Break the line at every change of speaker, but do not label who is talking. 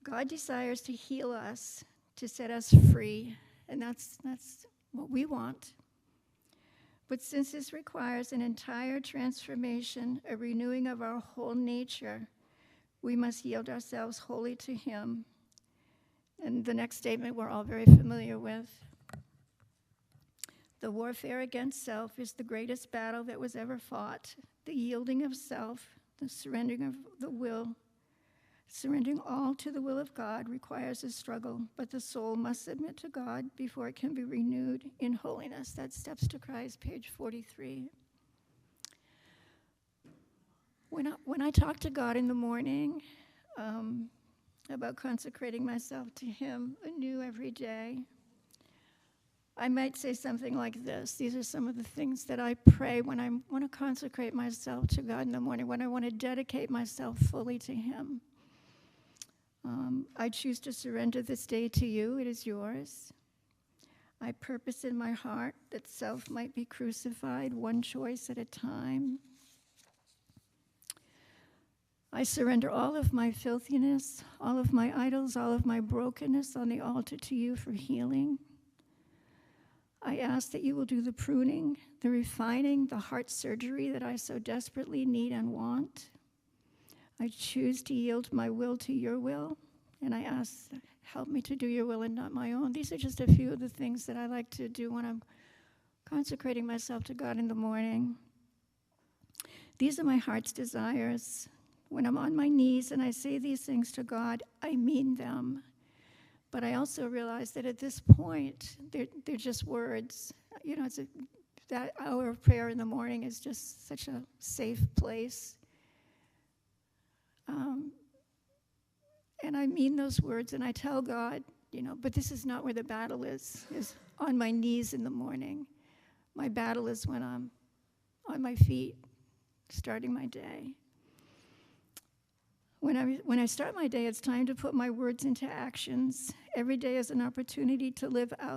God desires to heal us, to set us free, and that's what we want. But since this requires an entire transformation, a renewing of our whole nature, we must yield ourselves wholly to him. And the next statement we're all very familiar with. The warfare against self is the greatest battle that was ever fought. The yielding of self, the surrendering of the will, surrendering all to the will of God requires a struggle, but the soul must submit to God before it can be renewed in holiness. That's Steps to Christ, page 43. When I talk to God in the morning about consecrating myself to him anew every day, I might say something like this. These are some of the things that I pray when I want to consecrate myself to God in the morning, when I want to dedicate myself fully to him. I choose to surrender this day to you. It is yours. I purpose in my heart that self might be crucified, one choice at a time. I surrender all of my filthiness, all of my idols, all of my brokenness on the altar to you for healing. I ask that you will do the pruning, the refining, the heart surgery that I so desperately need and want. I choose to yield my will to your will, and I ask, help me to do your will and not my own. These are just a few of the things that I like to do when I'm consecrating myself to God in the morning. These are my heart's desires. When I'm on my knees and I say these things to God, I mean them. But I also realize that at this point, they're just words. You know, that hour of prayer in the morning is just such a safe place. And I mean those words, and I tell God, but this is not where the battle is on my knees in the morning. My battle is when I'm on my feet, starting my day. When I start my day, it's time to put my words into actions. Every day is an opportunity to live out